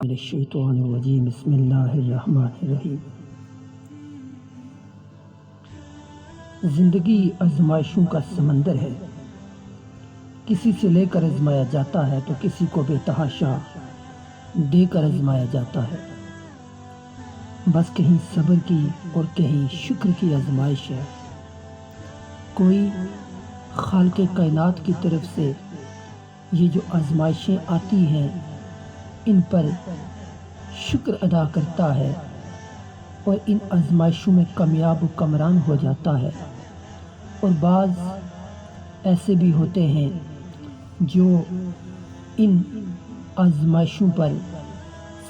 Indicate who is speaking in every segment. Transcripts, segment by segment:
Speaker 1: من الشیطان الرجیم بسم اللہ الرحمن الرحیم۔ زندگی آزمائشوں کا سمندر ہے، کسی سے لے کر آزمایا جاتا ہے تو کسی کو بے تحاشا دے کر آزمایا جاتا ہے۔ بس کہیں صبر کی اور کہیں شکر کی آزمائش ہے۔ کوئی خالق کائنات کی طرف سے یہ جو آزمائشیں آتی ہیں ان پر شکر ادا کرتا ہے اور ان آزمائشوں میں کامیاب و کامران ہو جاتا ہے، اور بعض ایسے بھی ہوتے ہیں جو ان آزمائشوں پر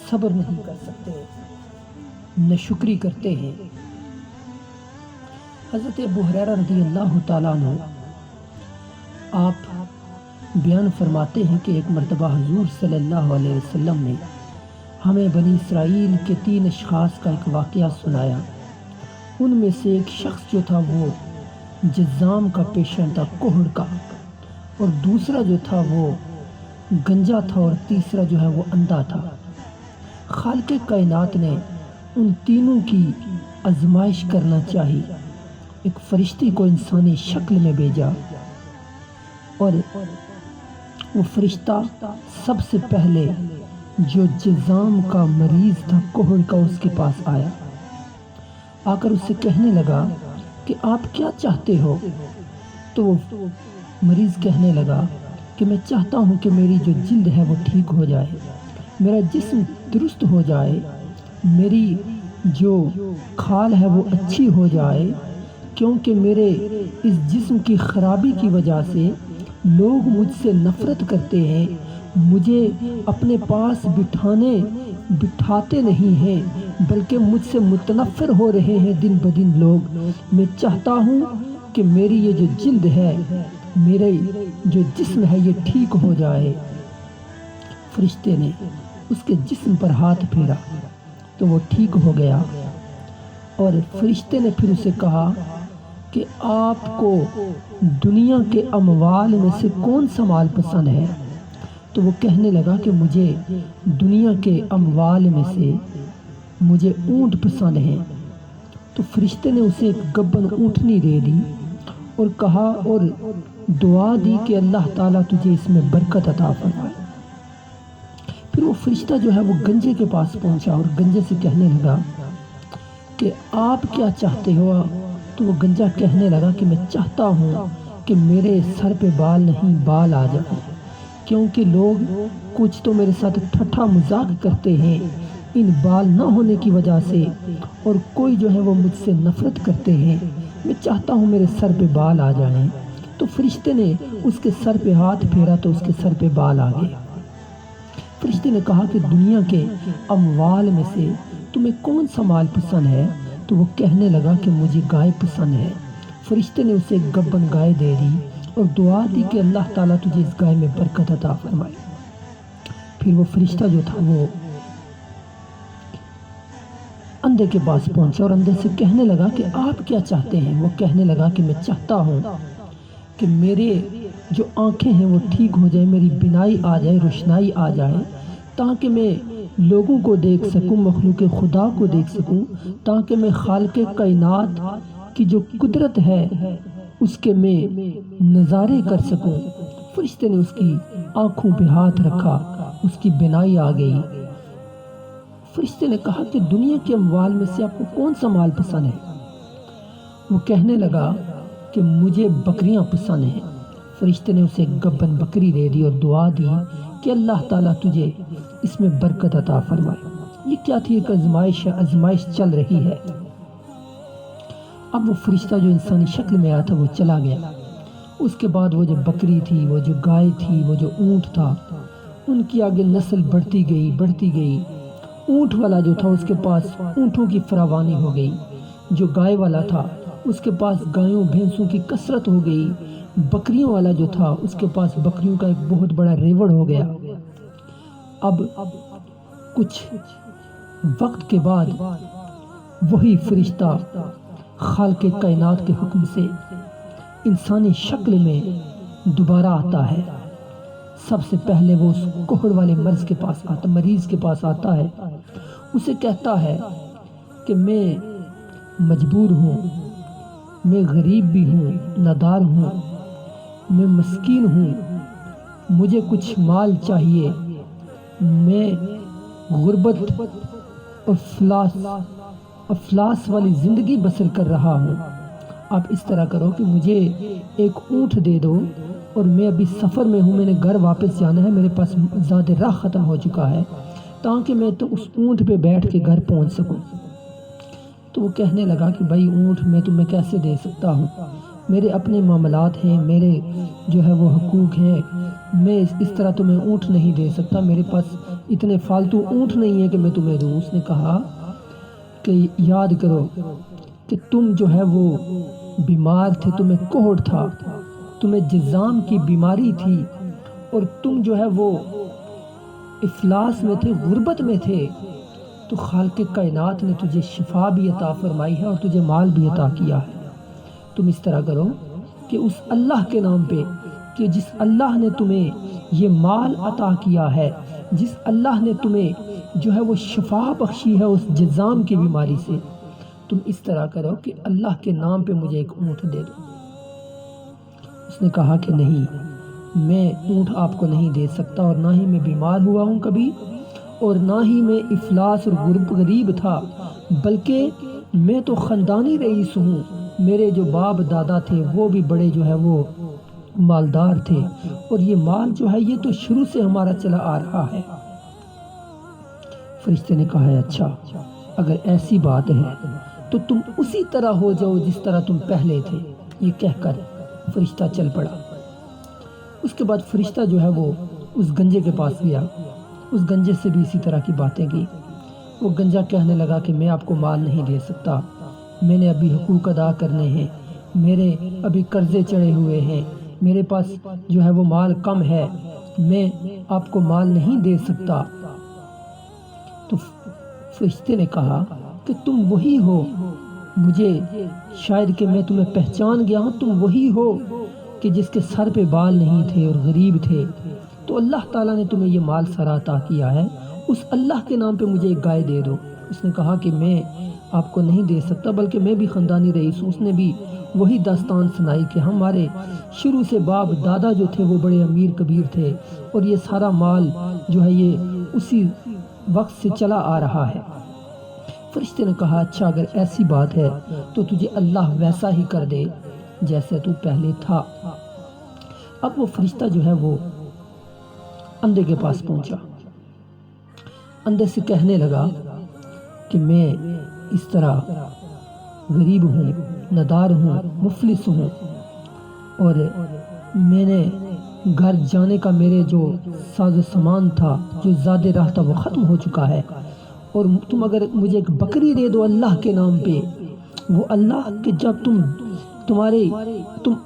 Speaker 1: صبر نہیں کر سکتے، ناشکری کرتے ہیں۔ حضرت ابو ہریرہ رضی اللہ تعالیٰ عنہ آپ بیان فرماتے ہیں کہ ایک مرتبہ حضور صلی اللہ علیہ وسلم نے ہمیں بنی اسرائیل کے 3 اشخاص کا ایک واقعہ سنایا۔ ان میں سے ایک شخص جو تھا وہ جذام کا پیشن تھا، کوہڑ کا، اور دوسرا جو تھا وہ گنجا تھا، اور تیسرا جو ہے وہ اندھا تھا۔ خالق کائنات نے ان تینوں کی آزمائش کرنا چاہی، ایک فرشتے کو انسانی شکل میں بھیجا، اور وہ فرشتہ سب سے پہلے جو جذام کا مریض تھا، کوہڑ کا، اس کے پاس آیا، آ کر اس سے کہنے لگا کہ آپ کیا چاہتے ہو؟ تو وہ مریض کہنے لگا کہ میں چاہتا ہوں کہ میری جو جلد ہے وہ ٹھیک ہو جائے، میرا جسم درست ہو جائے، میری جو کھال ہے وہ اچھی ہو جائے، کیونکہ میرے اس جسم کی خرابی کی وجہ سے لوگ مجھ سے نفرت کرتے ہیں، مجھے اپنے پاس بٹھاتے نہیں ہیں، بلکہ مجھ سے متنفر ہو رہے ہیں دن بدن لوگ۔ میں چاہتا ہوں کہ میری یہ جو جلد ہے، میرے جو جسم ہے یہ ٹھیک ہو جائے۔ فرشتے نے اس کے جسم پر ہاتھ پھیرا تو وہ ٹھیک ہو گیا، اور فرشتے نے پھر اسے کہا کہ آپ کو دنیا کے اموال میں سے کون سا مال پسند ہے؟ تو وہ کہنے لگا کہ مجھے دنیا کے اموال میں سے مجھے اونٹ پسند ہیں۔ تو فرشتے نے اسے ایک گبن اونٹنی دے دی اور کہا، اور دعا دی کہ اللہ تعالیٰ تجھے اس میں برکت عطا فرمائے۔ پھر وہ فرشتہ جو ہے وہ گنجے کے پاس پہنچا اور گنجے سے کہنے لگا کہ آپ کیا چاہتے ہو؟ تو وہ گنجا کہنے لگا کہ میں چاہتا ہوں کہ میرے سر پہ بال نہیں، بال آ جائیں، کیونکہ لوگ کچھ تو میرے ساتھ ٹھٹھا مذاق کرتے ہیں ان بال نہ ہونے کی وجہ سے، اور کوئی جو ہے وہ مجھ سے نفرت کرتے ہیں، میں چاہتا ہوں میرے سر پہ بال آ جائیں۔ تو فرشتے نے اس کے سر پہ ہاتھ پھیرا تو اس کے سر پہ بال آ گئے۔ فرشتے نے کہا کہ دنیا کے اموال میں سے تمہیں کون سا مال پسند ہے؟ تو وہ کہنے لگا کہ مجھے گائے پسند ہے۔ فرشتے نے اسے گبن گائے دے دی اور دعا دی کہ اللہ تعالیٰ تجھے اس گائے میں برکت عطا فرمائے۔ پھر وہ فرشتہ جو تھا وہ اندھے کے پاس پہنچا اور اندھے سے کہنے لگا کہ آپ کیا چاہتے ہیں؟ وہ کہنے لگا کہ میں چاہتا ہوں کہ میرے جو آنکھیں ہیں وہ ٹھیک ہو جائے، میری بینائی آ جائے، روشنائی آ جائے، تاکہ میں لوگوں کو دیکھ سکوں، مخلوق خدا کو دیکھ سکوں، تاکہ میں خالق کائنات کی جو قدرت ہے اس کے میں نظارے کر سکوں۔ فرشتے نے اس کی آنکھوں پہ ہاتھ رکھا، اس کی بینائی آ گئی۔ فرشتے نے کہا کہ دنیا کے اموال میں سے آپ کو کون سا مال پسند ہے؟ وہ کہنے لگا کہ مجھے بکریاں پسند ہیں۔ فرشتے نے اسے گبن بکری دے دی اور دعا دی کہ اللہ تعالیٰ تجھے اس میں برکت عطا فرمائے۔ یہ کیا تھی؟ ایک آزمائش ہے، آزمائش چل رہی ہے۔ اب وہ فرشتہ جو انسانی شکل میں آیا تھا وہ چلا گیا۔ اس کے بعد وہ جو بکری تھی، وہ جو گائے تھی، وہ جو اونٹ تھا، ان کی آگے نسل بڑھتی گئی۔ اونٹ والا جو تھا اس کے پاس اونٹوں کی فراوانی ہو گئی، جو گائے والا تھا اس کے پاس گایوں بھینسوں کی کثرت ہو گئی، بکریوں والا جو تھا اس کے پاس بکریوں کا ایک بہت بڑا ریوڑ ہو گیا۔ اب کچھ وقت کے بعد وہی فرشتہ خالق کائنات کے حکم سے انسانی شکل میں دوبارہ آتا ہے، سب سے پہلے وہ اس کوہڑ والے مریض کے پاس آتا ہے، اسے کہتا ہے کہ میں مجبور ہوں، میں غریب بھی ہوں، نادار ہوں، میں مسکین ہوں، مجھے کچھ مال چاہیے، میں غربت اور افلاس والی زندگی بسر کر رہا ہوں۔ آپ اس طرح کرو کہ مجھے ایک اونٹ دے دو، اور میں ابھی سفر میں ہوں، میں نے گھر واپس جانا ہے، میرے پاس زیادہ راہ ختم ہو چکا ہے، تاکہ میں تو اس اونٹ پہ بیٹھ کے گھر پہنچ سکوں۔ تو وہ کہنے لگا کہ بھائی اونٹ میں تمہیں کیسے دے سکتا ہوں، میرے اپنے معاملات ہیں، میرے جو ہے وہ حقوق ہیں، میں اس طرح تمہیں اونٹ نہیں دے سکتا، میرے پاس اتنے فالتو اونٹ نہیں ہے کہ میں تمہیں دوں۔ اس نے کہا کہ یاد کرو کہ تم جو ہے وہ بیمار تھے، تمہیں کوہڑ تھا، تمہیں جذام کی بیماری تھی، اور تم جو ہے وہ افلاس میں تھے، غربت میں تھے، تو خالق کائنات نے تجھے شفا بھی عطا فرمائی ہے اور تجھے مال بھی عطا کیا ہے۔ تم اس طرح کرو کہ اس اللہ کے نام پہ، کہ جس اللہ نے تمہیں یہ مال عطا کیا ہے، جس اللہ نے تمہیں جو ہے وہ شفا بخشی ہے اس جذام کی بیماری سے، تم اس طرح کرو کہ اللہ کے نام پہ مجھے ایک اونٹ دے دو۔ اس نے کہا کہ نہیں، میں اونٹ آپ کو نہیں دے سکتا، اور نہ ہی میں بیمار ہوا ہوں کبھی، اور نہ ہی میں افلاس اور غریب تھا، بلکہ میں تو خاندانی رئیس ہوں، میرے جو باپ دادا تھے وہ بھی بڑے جو ہے وہ مالدار تھے، اور یہ مال جو ہے یہ تو شروع سے ہمارا چلا آ رہا ہے۔ فرشتے نے کہا ہے اچھا، اگر ایسی بات ہے تو تم اسی طرح ہو جاؤ جس طرح تم پہلے تھے۔ یہ کہہ کر فرشتہ چل پڑا۔ اس کے بعد فرشتہ جو ہے وہ اس گنجے کے پاس گیا، اس گنجے سے بھی اسی طرح کی باتیں کی۔ وہ گنجا کہنے لگا کہ میں آپ کو مال نہیں دے سکتا، میں نے ابھی حقوق ادا کرنے ہیں، میرے ابھی قرضے چڑھے ہوئے ہیں، میرے پاس جو ہے وہ مال کم ہے، میں آپ کو مال نہیں دے سکتا۔ تو فرشتے نے کہا کہ تم وہی ہو، مجھے شاید کہ میں تمہیں پہچان گیا ہوں، تم وہی ہو کہ جس کے سر پہ بال نہیں تھے اور غریب تھے، تو اللہ تعالیٰ نے تمہیں یہ مال سارا عطا کیا ہے، اس اللہ کے نام پہ مجھے ایک گائے دے دو۔ اس نے کہا کہ میں آپ کو نہیں دے سکتا، بلکہ میں بھی خاندانی رئیس ہوں۔ اس نے بھی وہی داستان سنائی کہ ہمارے شروع سے باپ دادا جو تھے وہ بڑے امیر کبیر تھے، اور یہ سارا مال جو ہے یہ اسی وقت سے چلا آ رہا ہے۔ فرشتے نے کہا اچھا، اگر ایسی بات ہے تو تجھے اللہ ویسا ہی کر دے جیسے تو پہلے تھا۔ اب وہ فرشتہ جو ہے وہ اندھے کے پاس پہنچا، اندھے سے کہنے لگا کہ میں اس طرح غریب ہوں، نادار ہوں، مفلس ہوں، اور میں نے گھر جانے کا میرے جو ساز و سامان تھا، جو زیادہ راہ تھا، وہ ختم ہو چکا ہے، اور تم اگر مجھے ایک بکری دے دو اللہ کے نام پہ، وہ اللہ کہ جب تم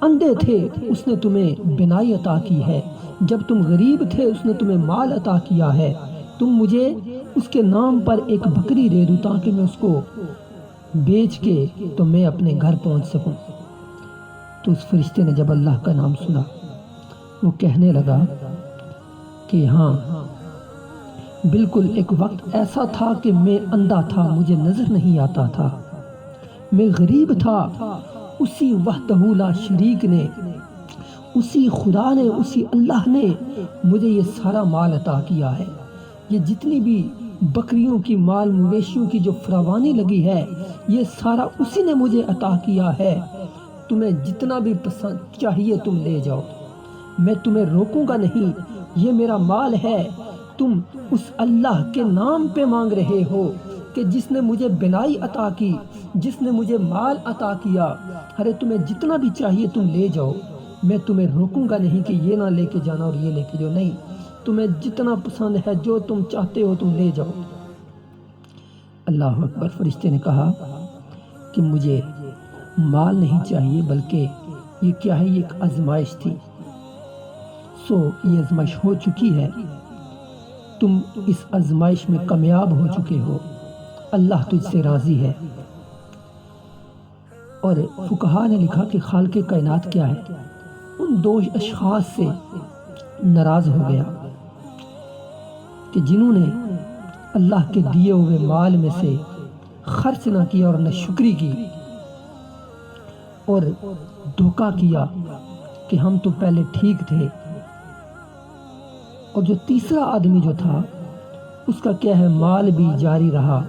Speaker 1: اندھے تھے اس نے تمہیں بینائی عطا کی ہے، جب تم غریب تھے اس نے تمہیں مال عطا کیا ہے، تم مجھے اس کے نام پر ایک بکری دے دو تاکہ میں اس کو بیچ کے تو میں اپنے گھر پہنچ سکوں۔ تو اس فرشتے نے جب اللہ کا نام سنا، وہ کہنے لگا کہ ہاں بالکل، ایک وقت ایسا تھا کہ میں اندھا تھا، مجھے نظر نہیں آتا تھا، میں غریب تھا، اسی وحدہ لا شریک نے، اسی خدا نے، اسی اللہ نے مجھے یہ سارا مال عطا کیا ہے۔ یہ جتنی بھی بکریوں کی، مال مویشیوں کی جو فراوانی لگی ہے، یہ سارا اسی نے مجھے عطا کیا ہے۔ تمہیں جتنا بھی پسند چاہیے تم لے جاؤ، میں تمہیں روکوں گا نہیں، یہ میرا مال ہے۔ تم اس اللہ کے نام پہ مانگ رہے ہو کہ جس نے مجھے بینائی عطا کی، جس نے مجھے مال عطا کیا، ارے تمہیں جتنا بھی چاہیے تم لے جاؤ، میں تمہیں روکوں گا نہیں کہ یہ نہ لے کے جانا اور یہ لے کے جاؤ، نہیں، تمہیں جتنا پسند ہے، جو تم چاہتے ہو تم لے جاؤ۔ اللہ اکبر۔ فرشتے نے کہا کہ مجھے مال نہیں چاہیے، بلکہ یہ کیا ہے، یہ ایک آزمائش تھی، سو یہ آزمائش ہو چکی ہے، تم اس آزمائش میں کامیاب ہو چکے ہو، اللہ تجھ سے راضی ہے۔ اور فقہا نے لکھا کہ خالق کائنات کیا ہے، ان دو اشخاص سے ناراض ہو گیا کہ جنہوں نے اللہ کے دیے ہوئے مال میں سے خرچ نہ کیا اور نہ شکری کی اور دھوکہ کیا کہ ہم تو پہلے ٹھیک تھے. اور جو تیسرا آدمی جو تھا اس کا کیا ہے، مال بھی جاری رہا،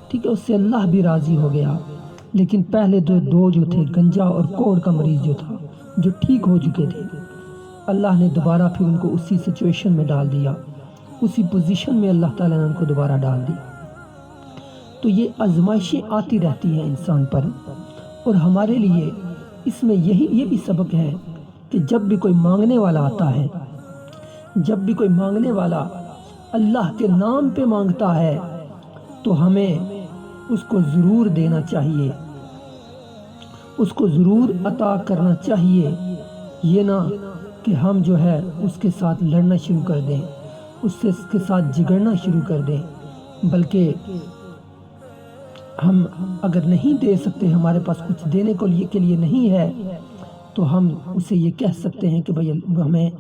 Speaker 1: ٹھیک ہے، اس سے اللہ بھی راضی ہو گیا. لیکن پہلے دو جو تھے، گنجا اور کوڑ کا مریض جو تھا، جو ٹھیک ہو چکے تھے، اللہ نے دوبارہ پھر ان کو اسی سچویشن میں ڈال دیا، اسی پوزیشن میں اللہ تعالیٰ نے ان کو دوبارہ ڈال دی. تو یہ آزمائشیں آتی رہتی ہیں انسان پر، اور ہمارے لیے اس میں یہ بھی سبق ہے کہ جب بھی کوئی مانگنے والا آتا ہے، جب بھی کوئی مانگنے والا اللہ کے نام پہ مانگتا ہے تو ہمیں اس کو ضرور دینا چاہیے، اس کو ضرور عطا کرنا چاہیے. یہ نہ کہ ہم جو ہے اس کے ساتھ لڑنا شروع کر دیں، اس کے ساتھ جگڑنا شروع کر دیں، بلکہ ہم اگر نہیں دے سکتے، ہمارے پاس کچھ دینے کے لیے نہیں ہے، تو ہم اسے یہ کہہ سکتے ہیں کہ بھئی ہمیں